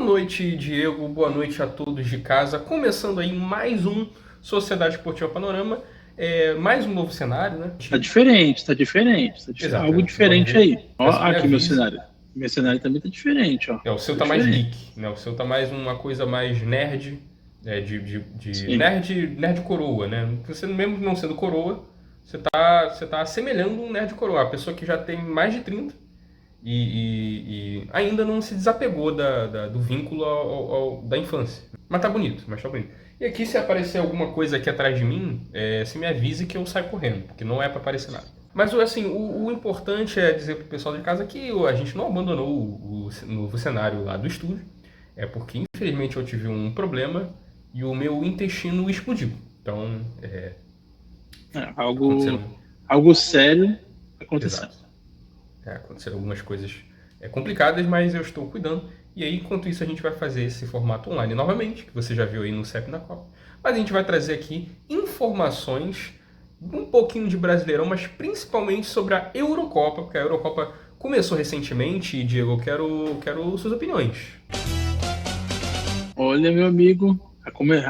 noite, Diego. Boa noite a todos de casa. Começando aí mais um Sociedade Esportiva Panorama. Mais um novo cenário, né? Tá diferente, tá diferente. Exato, Algo vocês podem diferente ver. aí. Ó, Peço que me aqui meu avise. cenário. Meu cenário também tá diferente, ó. O seu Tá tá mais diferente. geek, né? O seu tá mais uma coisa mais nerd, de Sim. nerd coroa, né? Você mesmo não sendo coroa, você tá assemelhando um nerd coroa. A pessoa que já tem mais de 30 e ainda não se desapegou do vínculo da infância. Mas tá bonito, E aqui, se aparecer alguma coisa aqui atrás de mim, você me avise que eu saio correndo, porque não é pra aparecer nada. Mas assim, o importante é dizer pro pessoal de casa que a gente não abandonou o novo cenário lá do estúdio. É porque, infelizmente, eu tive um problema e o meu intestino explodiu. Então, Algo, aconteceram. algo sério acontecendo. Exato. Aconteceram algumas coisas complicadas, mas eu estou cuidando. E aí, enquanto isso, a gente vai fazer esse formato online novamente, que você já viu aí no CEP da Copa. Mas a gente vai trazer aqui informações, um pouquinho de Brasileirão, mas principalmente sobre a Eurocopa, porque a Eurocopa começou recentemente e, Diego, eu quero suas opiniões. Olha, meu amigo,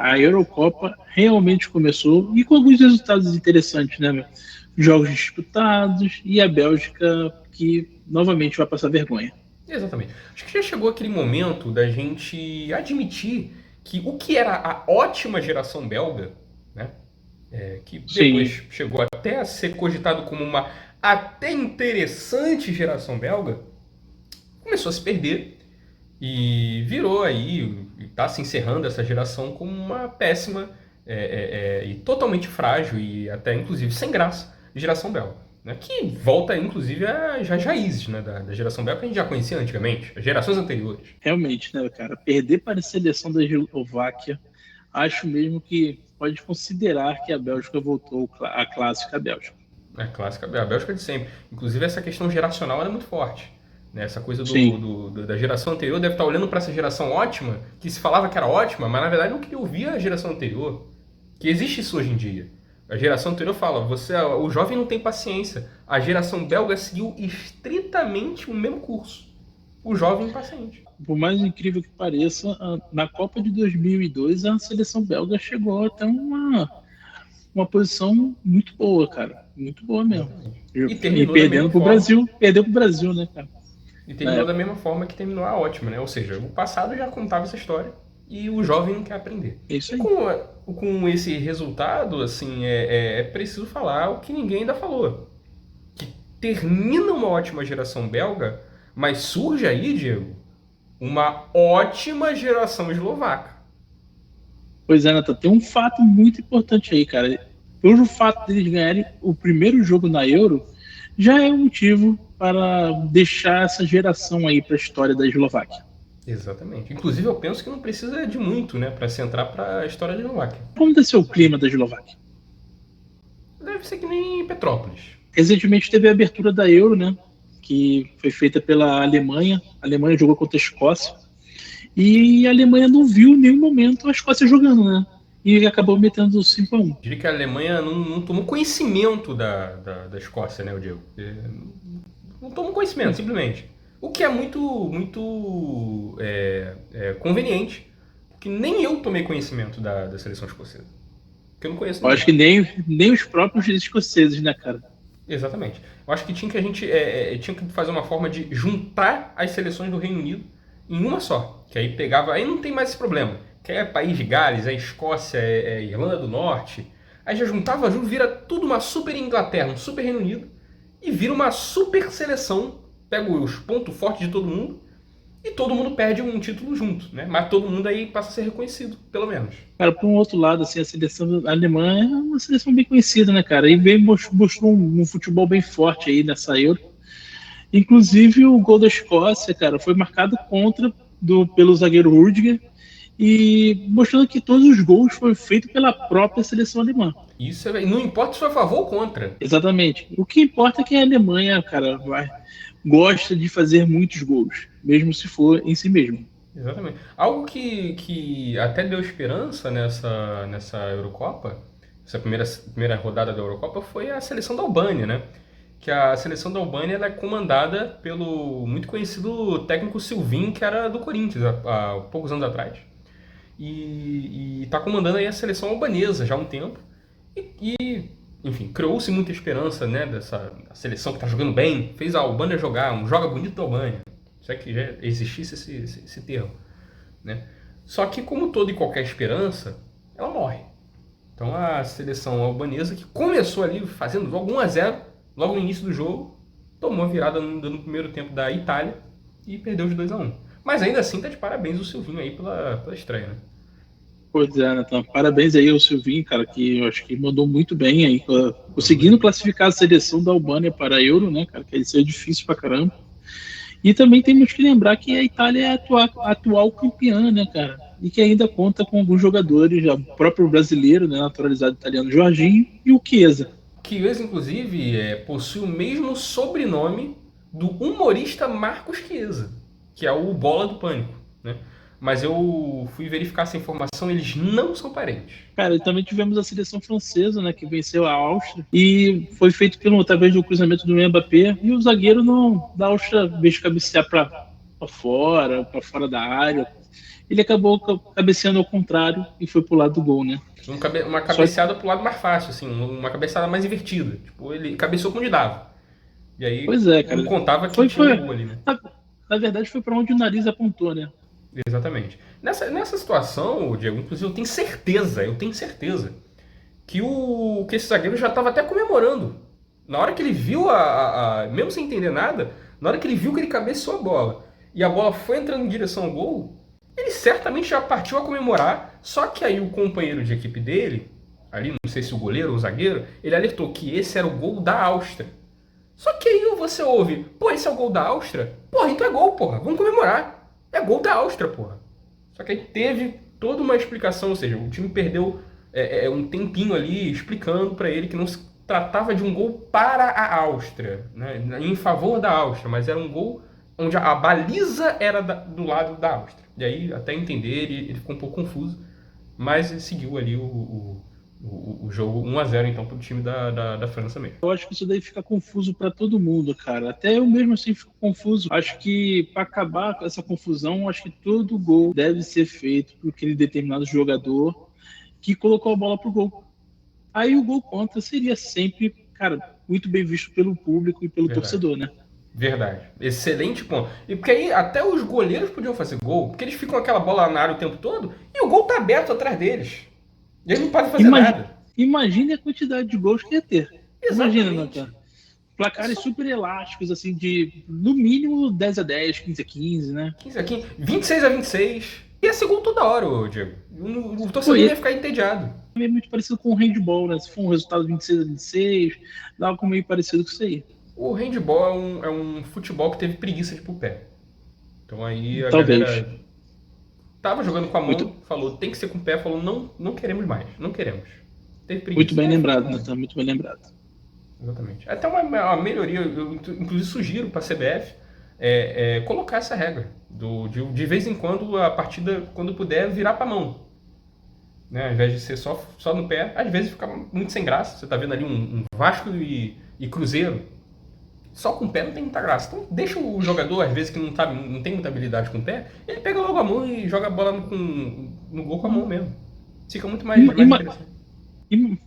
a Eurocopa realmente começou e com alguns resultados interessantes, né, meu? Jogos disputados e a Bélgica que novamente vai passar vergonha. Exatamente. Acho que já chegou aquele momento da gente admitir que o que era a ótima geração belga, né? Que Sim, depois chegou até a ser cogitado como uma até interessante geração belga, começou a se perder e virou aí, está se encerrando essa geração como uma péssima e totalmente frágil e até inclusive sem graça geração belga. Né? Que volta inclusive às raízes, né, da geração belga que a gente já conhecia antigamente, as gerações anteriores. realmente, né, cara? Perder para a seleção da Eslováquia, acho mesmo que pode considerar que a Bélgica voltou à clássica Bélgica. É clássica, a Bélgica de sempre. Inclusive essa questão geracional era muito forte. Né? Essa coisa Sim, da geração anterior deve estar olhando para essa geração ótima, que se falava que era ótima, mas na verdade não queria ouvir a geração anterior. Que existe isso hoje em dia. A geração anterior fala, o jovem não tem paciência. A geração belga seguiu estritamente o mesmo curso. O jovem impaciente. por mais incrível que pareça, na Copa de 2002 a seleção belga chegou até uma posição muito boa, cara. Muito boa mesmo. Exatamente. E E terminou da mesma forma. Perdeu pro Brasil, né, cara? E Na terminou da época. mesma forma que terminou a ótima, né? Ou seja, o passado já contava essa história e o jovem não quer aprender. É isso E aí. com esse resultado, assim, é preciso falar o que ninguém ainda falou. Que termina uma ótima geração belga, mas surge aí, Diego, uma ótima geração eslovaca. Pois é, Nathan, tem um fato muito importante aí, cara. Pelo fato deles ganharem o primeiro jogo na Euro, já é um motivo para deixar essa geração aí para a história da Eslováquia. Exatamente. Inclusive, eu penso que não precisa de muito, né, para se entrar para a história da Eslováquia. Como deve ser o clima da Eslováquia? Deve ser que nem Petrópolis. Recentemente teve a abertura da Euro, né? Que foi feita pela Alemanha. A Alemanha jogou contra a Escócia. E a Alemanha não viu em nenhum momento a Escócia jogando, né? E acabou metendo 5-1. Diria que a Alemanha não tomou conhecimento da Escócia, né, o Diego? Não tomou conhecimento, simplesmente. O que é muito conveniente, porque nem eu tomei conhecimento da seleção escocesa. Porque eu não conheço Eu acho ninguém. que nem os próprios escoceses, né, cara? Exatamente. Eu acho que tinha que a gente tinha que fazer uma forma de juntar as seleções do Reino Unido em uma só. Que aí pegava. Aí não tem mais esse problema. Que é País de Gales, é Escócia, é Irlanda do Norte. Aí já juntava junto, vira tudo uma super Inglaterra, um super Reino Unido. E vira uma super seleção. Pega os pontos fortes de todo mundo. E todo mundo perde um título junto, né? Mas todo mundo aí passa a ser reconhecido, pelo menos. Cara, por um outro lado, assim, a seleção alemã é uma seleção bem conhecida, né, cara? E mostrou um futebol bem forte aí nessa Euro. Inclusive, o gol da Escócia, cara, foi marcado pelo zagueiro Rüdiger e mostrando que todos os gols foram feitos pela própria seleção alemã. Isso não importa se foi a favor ou contra. Exatamente. O que importa é que a Alemanha, cara, gosta de fazer muitos gols, mesmo se for em si mesmo. Exatamente. Algo que até deu esperança nessa Eurocopa, essa primeira rodada da Eurocopa, foi a seleção da Albânia, né? que a seleção da Albânia ela é comandada pelo muito conhecido técnico Sylvin, que era do Corinthians há poucos anos atrás. E está comandando aí a seleção albanesa já há um tempo. Enfim, criou-se muita esperança, né, dessa seleção que está jogando bem, fez a Albânia jogar, um joga bonito da Albânia. Se é que já existisse esse termo, né? Só que, como toda e qualquer esperança, ela morre. Então a seleção albanesa, que começou ali fazendo logo 1-0, logo no início do jogo, tomou a virada no primeiro tempo da Itália e perdeu de 2-1. Mas ainda assim tá de parabéns o Silvinho aí pela estreia, né? Pois é, Nathan. Parabéns aí ao Silvinho, cara, que eu acho que mandou muito bem aí, conseguindo classificar a seleção da Albânia para a Euro, né, cara, que isso é difícil pra caramba. E também temos que lembrar que a Itália é a atual campeã, né, cara, e que ainda conta com alguns jogadores, o próprio brasileiro, né, naturalizado italiano Jorginho e o Chiesa. Chiesa, inclusive, possui o mesmo sobrenome do humorista Marcos Chiesa, que é o Bola do Pânico, né? Mas eu fui verificar essa informação, eles não são parentes. Cara, e também tivemos a seleção francesa, né, que venceu a Áustria, e foi feito através do cruzamento do Mbappé, e o zagueiro da Áustria, em vez de cabecear para fora da área, ele acabou cabeceando ao contrário e foi pro lado do gol, né? Uma cabeceada pro lado mais fácil, assim, uma cabeçada mais invertida. Tipo, ele cabeceou onde dava. E aí Pois é, cara. não contava que tinha um gol ali, né? Na verdade, foi para onde o nariz apontou, né? Exatamente. Nessa situação, Diego, inclusive eu tenho certeza que esse zagueiro já estava até comemorando. Na hora que ele viu mesmo sem entender nada, na hora que ele viu que ele cabeceou a bola e a bola foi entrando em direção ao gol, ele certamente já partiu a comemorar, só que aí o companheiro de equipe dele, ali, não sei se o goleiro ou o zagueiro, ele alertou que esse era o gol da Áustria. Só que aí você ouve, pô, esse é o gol da Áustria? Porra, então é gol, porra, vamos comemorar. É gol da Áustria, porra. Só que aí teve toda uma explicação, ou seja, o time perdeu um tempinho ali explicando para ele que não se tratava de um gol para a Áustria, né, em favor da Áustria, mas era um gol onde a baliza era do lado da Áustria. E aí, até entender, ele ficou um pouco confuso, mas ele seguiu ali o jogo 1-0 então pro time da França mesmo. Eu acho que isso daí fica confuso para todo mundo, cara. Até eu mesmo assim fico confuso. Acho que para acabar com essa confusão, acho que todo gol deve ser feito por aquele determinado jogador que colocou a bola pro gol. Aí o gol contra seria sempre, cara, muito bem visto pelo público e pelo torcedor, né? Verdade. Excelente ponto. E porque aí até os goleiros podiam fazer gol, porque eles ficam com aquela bola na área o tempo todo e o gol tá aberto atrás deles. E eles não podem fazer nada. Imagine a quantidade de gols que ia ter. Exatamente. Imagina, Nathan. Placares super elásticos, assim, de no mínimo 10-10, 15-15, né? 15-15, 26-26. Ia ser gol toda hora, Diego. O torcedor ia ficar entediado. É muito parecido com o handball, né? Se for um resultado 26-26, dá algo meio parecido com isso aí. O handball é um futebol que teve preguiça de ir pro pé. Então aí a Talvez. galera tava jogando com a mão, falou, tem que ser com o pé, falou, não queremos mais, não queremos. Teve preguiça. Muito bem lembrado, Nathan, muito bem lembrado. Exatamente. Até uma melhoria, eu inclusive sugiro para a CBF colocar essa regra. De vez em quando a partida, quando puder, virar para a mão. Né? Ao invés de ser só no pé, às vezes fica muito sem graça. Você está vendo ali um Vasco e Cruzeiro. Só com o pé não tem muita graça. Então deixa o jogador, às vezes, que não tem muita habilidade com o pé, ele pega logo a mão e joga a bola no gol com a mão mesmo. Fica muito mais interessante.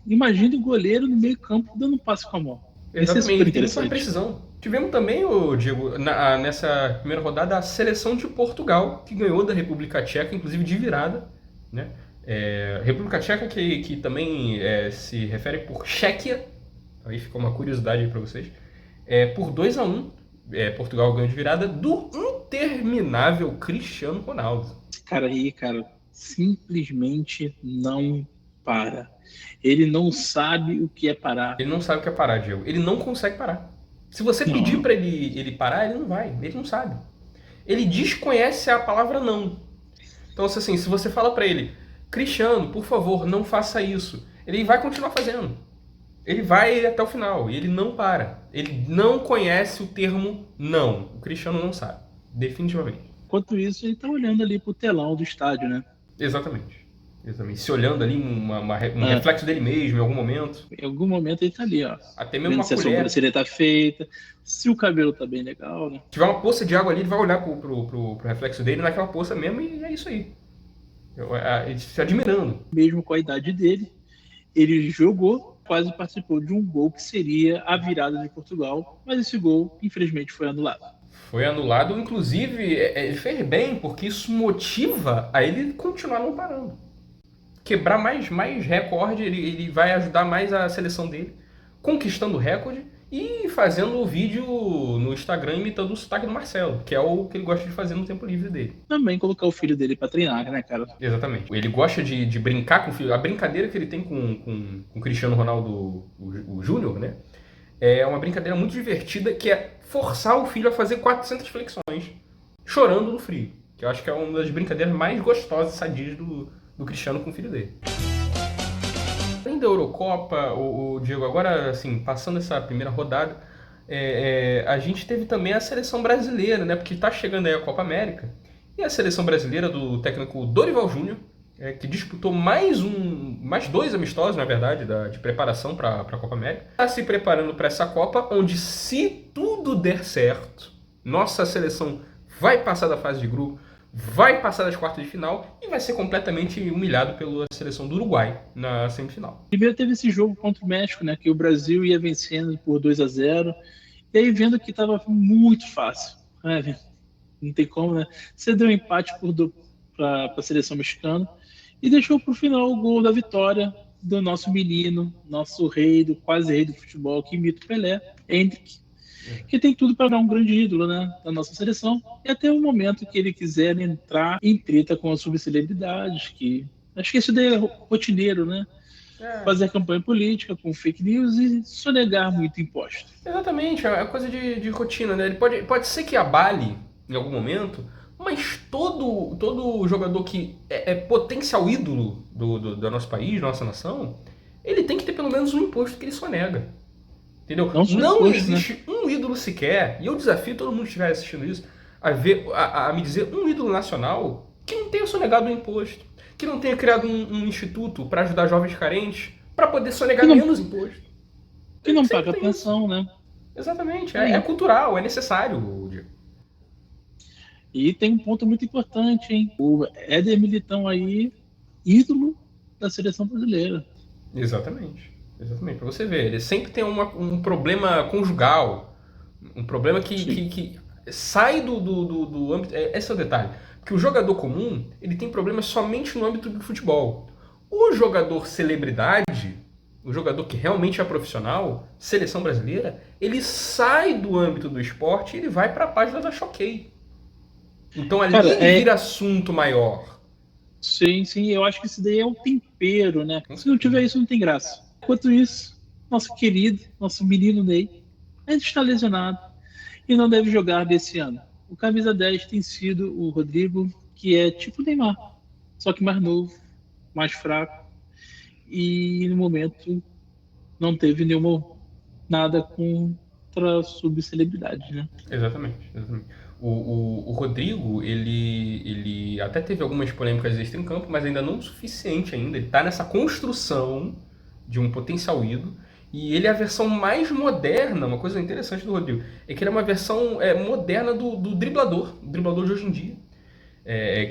Imagina o goleiro no meio campo dando um passe com a mão. Exatamente, tem muita precisão. Tivemos também, Diego, nessa primeira rodada, a seleção de Portugal, que ganhou da República Tcheca, inclusive de virada. Né? República Tcheca, que também se refere por Chequia, aí fica uma curiosidade para vocês, por 2-1, Portugal ganhou de virada do interminável Cristiano Ronaldo. Cara, simplesmente não para. Ele não sabe o que é parar. Ele não sabe o que é parar, Diego. Ele não consegue parar. Se você pedir para ele parar, ele não vai. Ele não sabe. Ele desconhece a palavra não. Então, assim, se você fala para ele, Cristiano, por favor, não faça isso, ele vai continuar fazendo. Ele vai até o final e ele não para. Ele não conhece o termo não. O Cristiano não sabe. Definitivamente. Enquanto isso, ele tá olhando ali pro telão do estádio, né? Exatamente. Exatamente. Se olhando ali, um reflexo dele mesmo em algum momento. Em algum momento ele tá ali, ó. Até mesmo Vendo uma se a colher. sobrancelha tá feita, se o cabelo tá bem legal, né? Se tiver uma poça de água ali, ele vai olhar pro reflexo dele naquela poça mesmo e é isso aí. Ele se admirando. Mesmo com a idade dele, ele jogou, quase participou de um gol que seria a virada de Portugal, mas esse gol, infelizmente, foi anulado. Foi anulado, inclusive, ele fez bem, porque isso motiva a ele continuar não parando. Quebrar mais recorde, ele vai ajudar mais a seleção dele, conquistando o recorde e fazendo o vídeo no Instagram imitando o sotaque do Marcelo, que é o que ele gosta de fazer no tempo livre dele. Também colocar o filho dele pra treinar, né, cara? Exatamente. Ele gosta de brincar com o filho. A brincadeira que ele tem com o Cristiano Ronaldo, o Júnior, né? É uma brincadeira muito divertida que é forçar o filho a fazer 400 flexões, chorando no frio. Que eu acho que é uma das brincadeiras mais gostosas e sadias do Cristiano com o filho dele. Além da Eurocopa, o Diego, agora, assim, passando essa primeira rodada, a gente teve também a seleção brasileira, né? Porque está chegando aí a Copa América. E a seleção brasileira do técnico Dorival Júnior, que disputou mais dois amistosos, na verdade, de preparação para a Copa América. Está se preparando para essa Copa, onde, se tudo der certo, nossa seleção vai passar da fase de grupo, vai passar das quartas de final e vai ser completamente humilhado pela seleção do Uruguai na semifinal. Primeiro teve esse jogo contra o México, né? Que o Brasil ia vencendo por 2-0. E aí vendo que estava muito fácil. Né? Não tem como, né? Você deu um empate para a seleção mexicana e deixou para o final o gol da vitória do nosso menino, nosso rei, do quase rei do futebol, que imita o Pelé, Hendrick, que tem tudo para dar um grande ídolo, né, da nossa seleção. E até o momento que ele quiser entrar em treta com as subcelebridades, que acho que isso daí é rotineiro, né? Fazer campanha política com fake news e sonegar muito imposto. Exatamente, é coisa de rotina, né? Ele pode ser que abale em algum momento, mas todo jogador que é potencial ídolo do nosso país, da nossa nação, ele tem que ter pelo menos um imposto que ele sonega. Entendeu? Não imposto, existe, né, um ídolo sequer, e eu desafio todo mundo que estiver assistindo isso a me dizer um ídolo nacional que não tenha sonegado um imposto, que não tenha criado um instituto para ajudar jovens carentes para poder sonegar menos imposto. Que não paga pensão, né? Exatamente, é cultural, é necessário, Diego. E tem um ponto muito importante, hein? O Éder Militão aí, ídolo da seleção brasileira. Exatamente. Para você ver, ele sempre tem um problema conjugal, um problema que sai do âmbito. Esse é o detalhe. Porque o jogador comum, ele tem problemas somente no âmbito do futebol. O jogador celebridade, o jogador que realmente é profissional, seleção brasileira, ele sai do âmbito do esporte e ele vai para a página da Choquei. Então ali ele vira assunto maior. Sim, eu acho que isso daí é um tempero, né? Se não tiver isso, não tem graça. Enquanto isso, nosso querido, nosso menino Ney, ainda está lesionado e não deve jogar desse ano. O camisa 10 tem sido o Rodrigo, que é tipo o Neymar, só que mais novo, mais fraco, e no momento não teve nada contra subcelebridade, né? Exatamente. O Rodrigo, ele até teve algumas polêmicas extra em campo, mas ainda não o suficiente ainda. Ele está nessa construção de um potencial ídolo. E ele é a versão mais moderna, uma coisa interessante do Rodrigo, é que ele é uma versão moderna do driblador de hoje em dia.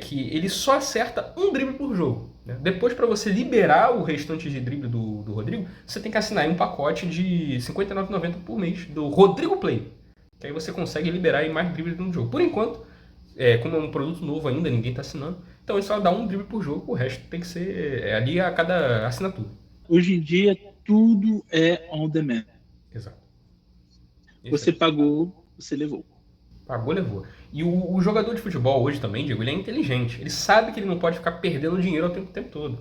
Que ele só acerta um drible por jogo. Né? Depois, para você liberar o restante de drible do Rodrigo, você tem que assinar um pacote de R$ 59,90 por mês do Rodrigo Play. Que aí você consegue liberar aí mais dribles no jogo. Por enquanto, como é um produto novo ainda, ninguém está assinando, então ele só dá um drible por jogo, o resto tem que ser ali a cada assinatura. Hoje em dia, tudo é on demand. Exato. Você pagou, você levou. Pagou, levou. E o jogador de futebol hoje também, Diego, ele é inteligente. Ele sabe que ele não pode ficar perdendo dinheiro o tempo todo.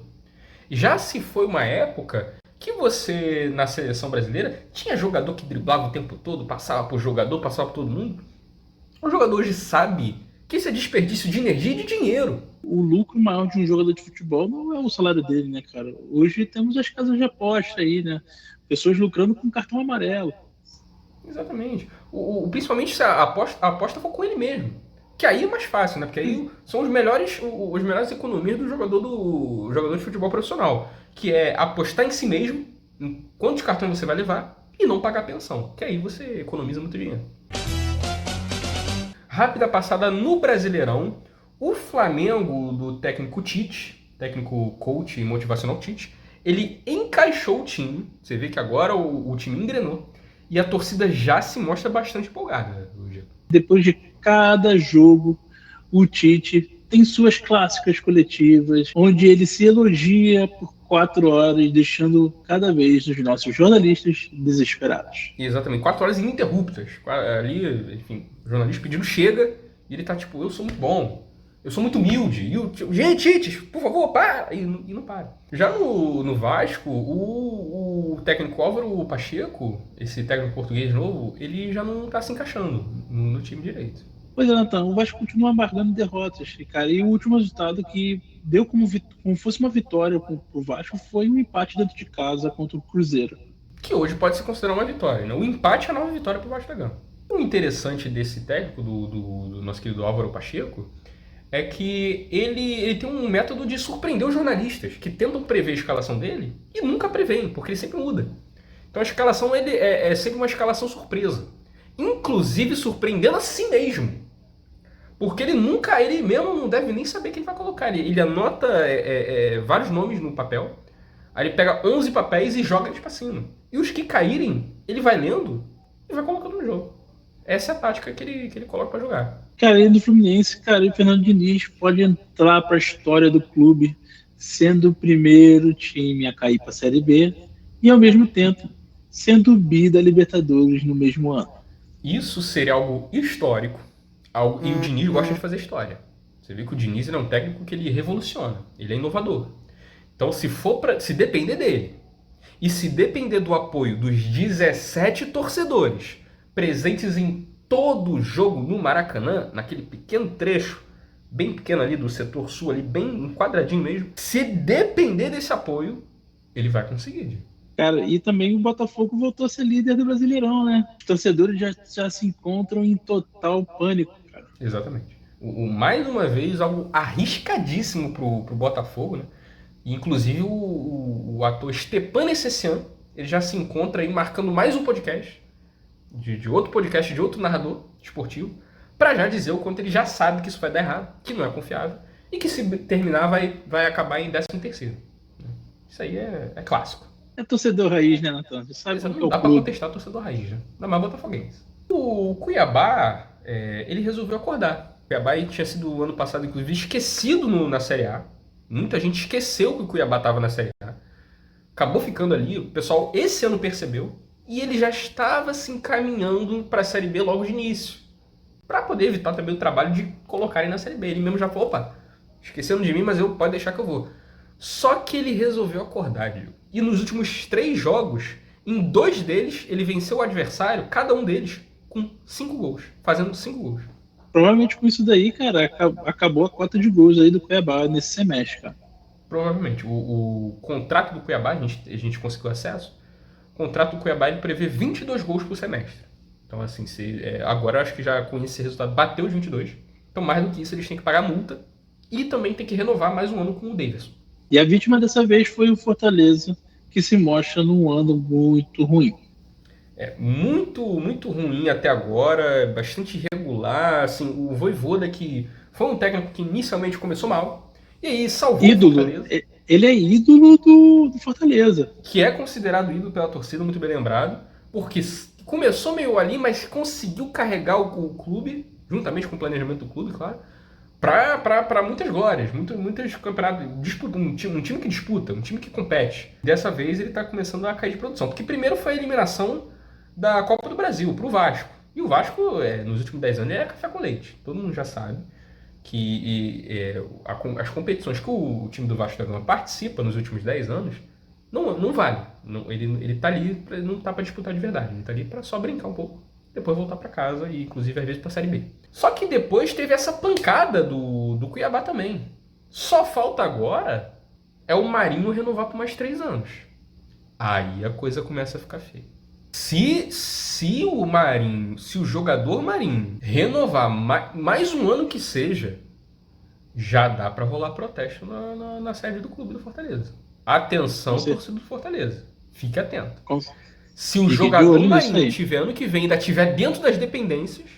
Já se foi uma época que você, na seleção brasileira, tinha jogador que driblava o tempo todo, passava por jogador, passava por todo mundo. O jogador hoje sabe que isso é desperdício de energia e de dinheiro. O lucro maior de um jogador de futebol não é o salário dele, né, cara? Hoje temos as casas de aposta aí, né? Pessoas lucrando com cartão amarelo. Exatamente. Principalmente se a aposta for com ele mesmo. Que aí é mais fácil, né? Porque aí são os melhores economias do jogador de futebol profissional. Que é apostar em si mesmo, em quantos cartões você vai levar, e não pagar pensão. Que aí você economiza muito dinheiro. Rápida passada no Brasileirão. O Flamengo do técnico Tite, técnico coach e motivacional Tite, ele encaixou o time. Você vê que agora o time engrenou. E a torcida já se mostra bastante empolgada, Gil. Depois de cada jogo, o Tite tem suas clássicas coletivas, onde ele se elogia por 4 horas, deixando cada vez os nossos jornalistas desesperados. Exatamente, 4 horas ininterruptas. Ali, enfim, o jornalista pedindo chega, e ele tá tipo, eu sou muito bom, eu sou muito humilde, e gente, Tite, por favor, para! E não para. Já no Vasco, o técnico Álvaro Pacheco, esse técnico português novo, ele já não tá se encaixando no time direito. Pois é, Natan, o Vasco continua amargando derrotas, cara, e o último resultado que deu como fosse uma vitória pro Vasco foi um empate dentro de casa contra o Cruzeiro. Que hoje pode se considerar uma vitória, né? O empate é a nova vitória pro Vasco da Gama. O interessante desse técnico, do nosso querido Álvaro Pacheco, é que ele tem um método de surpreender os jornalistas, que tentam prever a escalação dele e nunca preveem, porque ele sempre muda. Então a escalação é sempre uma escalação surpresa. Inclusive surpreendendo a si mesmo. Porque ele mesmo não deve nem saber quem vai colocar. Ele anota vários nomes no papel, aí ele pega 11 papéis e joga eles pra cima. E os que caírem, ele vai lendo e vai colocando no jogo. Essa é a tática que ele coloca pra jogar. Cara, ele do Fluminense, cara, e o Fernando Diniz pode entrar para a história do clube sendo o primeiro time a cair para a Série B e, ao mesmo tempo, sendo o bi da Libertadores no mesmo ano. Isso seria algo histórico. E o Diniz gosta de fazer história. Você vê que o Diniz é um técnico que ele revoluciona. Ele é inovador. Então, se depender dele e se depender do apoio dos 17 torcedores presentes em todo o jogo no Maracanã, naquele pequeno trecho, bem pequeno ali do setor sul, ali bem enquadradinho mesmo, se depender desse apoio, ele vai conseguir. Cara, e também o Botafogo voltou a ser líder do Brasileirão, né? Os torcedores já se encontram em total pânico, cara. Exatamente. Mais uma vez, algo arriscadíssimo pro Botafogo, né? E, inclusive, o ator Stepan Essessian, ele já se encontra aí marcando mais um podcast, de outro podcast, de outro narrador esportivo, para já dizer o quanto ele já sabe que isso vai dar errado, que não é confiável, e que se terminar vai acabar em 13º. Isso aí é clássico. É torcedor raiz, né, Natan? Você sabe como que é o Dá pra clube. contestar o torcedor raiz, né? Ainda mais botafoguense. O Cuiabá, ele resolveu acordar. O Cuiabá tinha sido, ano passado, inclusive, esquecido na Série A. Muita gente esqueceu que o Cuiabá estava na Série A. Acabou ficando ali. O pessoal, esse ano, percebeu. E ele já estava se encaminhando para a Série B logo de início. Para poder evitar também o trabalho de colocarem na Série B. Ele mesmo já falou, opa, esqueceram de mim, mas pode deixar que eu vou. Só que ele resolveu acordar, Diego. E nos últimos 3 jogos, em 2 deles, ele venceu o adversário, cada um deles, com 5 gols. Fazendo 5 gols. Provavelmente com isso daí, cara, acabou a cota de gols aí do Cuiabá nesse semestre, cara. Provavelmente. O contrato do Cuiabá, a gente conseguiu acesso, o contrato do Cuiabá ele prevê 22 gols por semestre. Então, assim, agora eu acho que já com esse resultado bateu os 22. Então, mais do que isso, eles têm que pagar multa e também tem que renovar mais um ano com o Davidson. E a vítima dessa vez foi o Fortaleza, que se mostra num ano muito ruim. Muito, muito ruim até agora, bastante irregular. Assim, o Vojvoda, que foi um técnico que inicialmente começou mal, e aí salvou ídolo. o Fortaleza. Ele é ídolo do Fortaleza. Que é considerado ídolo pela torcida, muito bem lembrado, porque começou meio ali, mas conseguiu carregar o clube, juntamente com o planejamento do clube, claro, para muitas glórias, muitos campeonatos, um time que disputa, um time que compete. Dessa vez ele está começando a cair de produção, porque primeiro foi a eliminação da Copa do Brasil para o Vasco. E o Vasco, nos últimos 10 anos, é café com leite. Todo mundo já sabe que as competições que o time do Vasco da Gama participa nos últimos 10 anos não vale. Ele tá ali, não tá para disputar de verdade. Ele tá ali para só brincar um pouco, depois voltar para casa e, inclusive, às vezes, para a Série B. Só que depois teve essa pancada do Cuiabá também. Só falta agora o Marinho renovar por mais 3 anos. Aí a coisa começa a ficar feia. Se o Marinho, se o jogador Marinho renovar mais um ano que seja, já dá pra rolar protesto na sede do clube do Fortaleza. Atenção, torcedor do Fortaleza. Fique atento. Se o jogador Marinho tiver ano que vem, ainda estiver dentro das dependências,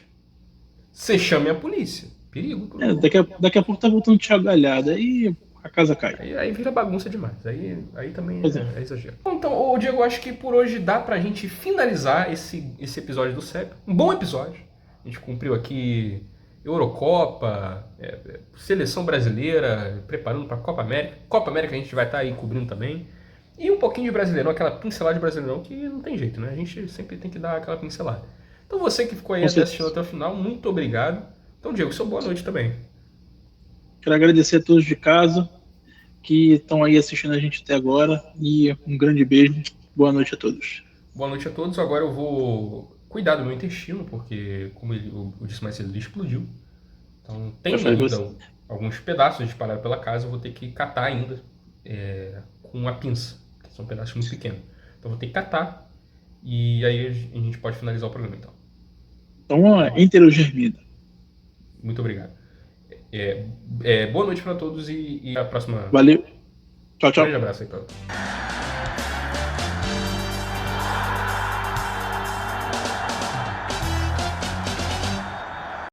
você chame a polícia. Perigo. Daqui a pouco tá voltando o Thiago Galhardo, aí a casa cai. Aí vira bagunça demais. Aí também é exagero. Então, Diego, acho que por hoje dá pra gente finalizar esse episódio do CEP. Um bom episódio. A gente cumpriu aqui Eurocopa, Seleção Brasileira, preparando pra Copa América. Copa América a gente vai estar aí cobrindo também. E um pouquinho de Brasileirão, aquela pincelada de Brasileirão que não tem jeito, né? A gente sempre tem que dar aquela pincelada. Então você que ficou aí assistindo até o final, muito obrigado. Então, Diego, seu boa noite também. Quero agradecer a todos de casa que estão aí assistindo a gente até agora e um grande beijo. Boa noite a todos. Boa noite a todos. Agora eu vou cuidar do meu intestino, porque, como eu disse mais cedo, ele explodiu. Então tem ainda alguns pedaços espalhados pela casa, eu vou ter que catar ainda com uma pinça, que são pedaços muito pequenos. Então eu vou ter que catar e aí a gente pode finalizar o programa então. Então, enterogermina. Muito obrigado. Boa noite para todos e a próxima. Valeu. Tchau, tchau. Um grande abraço aí para todos.